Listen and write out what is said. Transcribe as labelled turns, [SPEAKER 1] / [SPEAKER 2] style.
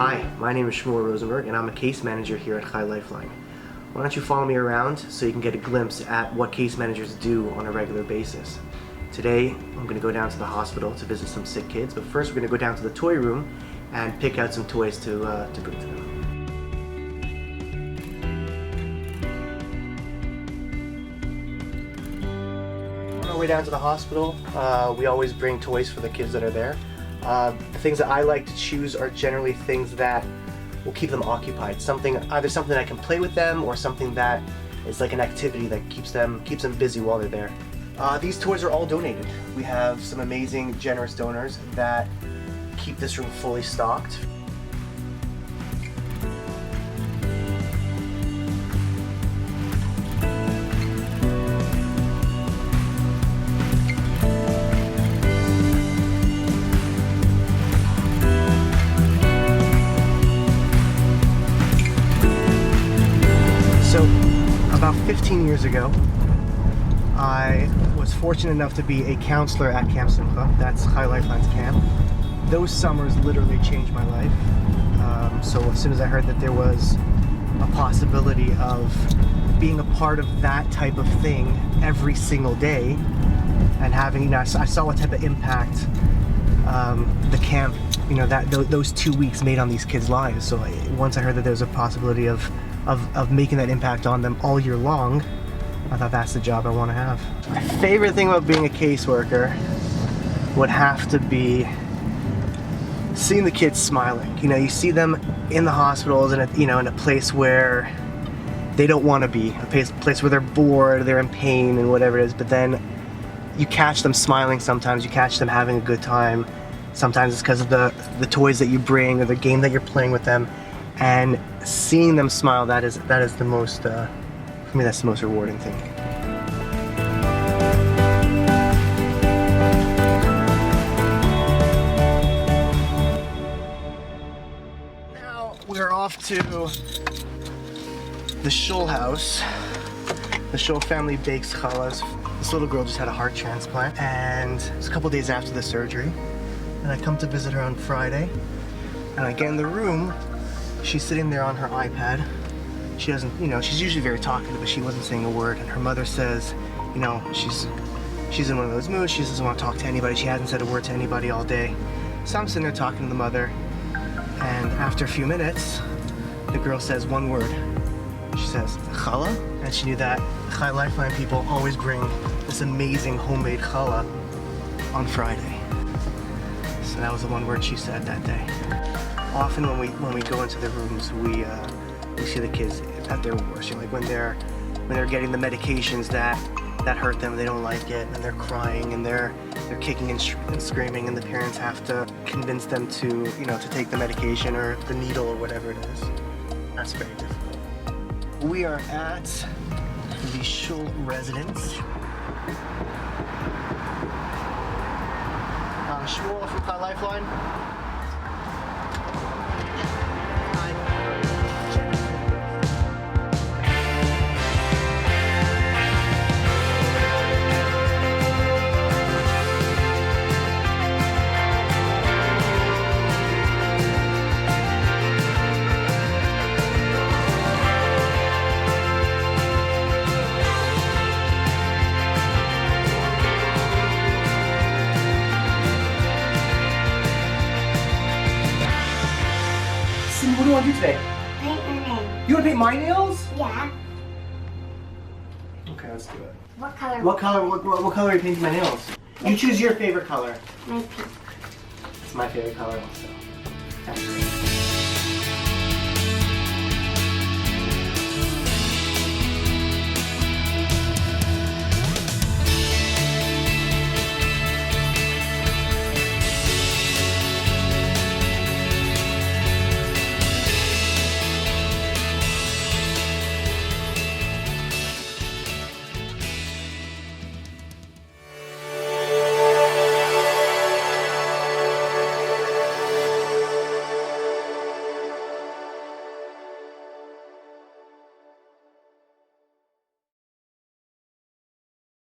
[SPEAKER 1] Hi, my name is Shmuel Rosenberg and I'm a case manager here at Chai Lifeline. Why don't you follow me around so you can get a glimpse at what case managers do on a regular basis. Today, I'm going to go down to the hospital to visit some sick kids, but first we're going to go down to the toy room and pick out some toys to bring to them. On our way down to the hospital, we always bring toys for the kids that are there. The things that I like to choose are generally things that will keep them occupied. Either something I can play with them or something that is like an activity that keeps them busy while they're there. These toys are all donated. We have some amazing, generous donors that keep this room fully stocked. So, about 15 years ago, I was fortunate enough to be a counselor at Camp Simcha. That's Chai Lifeline's camp. Those summers literally changed my life. So as soon as I heard that there was a possibility of being a part of that type of thing every single day, and having, I saw what type of impact the camp, those 2 weeks made on these kids' lives. So once I heard that there was a possibility of making that impact on them all year long, I thought that's the job I want to have. My favorite thing about being a caseworker would have to be seeing the kids smiling. You see them in the hospitals in a place where they don't want to be, a place where they're bored, they're in pain and whatever it is, but then you catch them smiling sometimes, you catch them having a good time. Sometimes it's because of the toys that you bring or the game that you're playing with them, and seeing them smile, that is the most, for me, that's the most rewarding thing. Now we're off to the Shul house. The Shul family bakes challahs. This little girl just had a heart transplant, and it's a couple days after the surgery. And I come to visit her on Friday, and I get in the room. She's sitting there on her iPad. She doesn't, she's usually very talkative, but she wasn't saying a word. And her mother says, she's in one of those moods. She doesn't want to talk to anybody. She hasn't said a word to anybody all day. So I'm sitting there talking to the mother, and after a few minutes, the girl says one word. She says, Challah? And she knew that Chai Lifeline people always bring this amazing homemade challah on Friday. So that was the one word she said that day. Often when we go into the rooms, we see the kids at their worst. Like when they're getting the medications that hurt them, they don't like it, and they're crying and they're kicking and screaming, and the parents have to convince them to to take the medication or the needle or whatever it is. That's very difficult. We are at the Shul residence. Shmuel from Chai Lifeline. What do you want to do today?
[SPEAKER 2] Paint my nails.
[SPEAKER 1] You want to paint my nails?
[SPEAKER 2] Yeah.
[SPEAKER 1] Okay, let's do it.
[SPEAKER 2] What color?
[SPEAKER 1] What color are you painting my nails? You choose your favorite color.
[SPEAKER 2] My pink.
[SPEAKER 1] It's my favorite color also. That's great.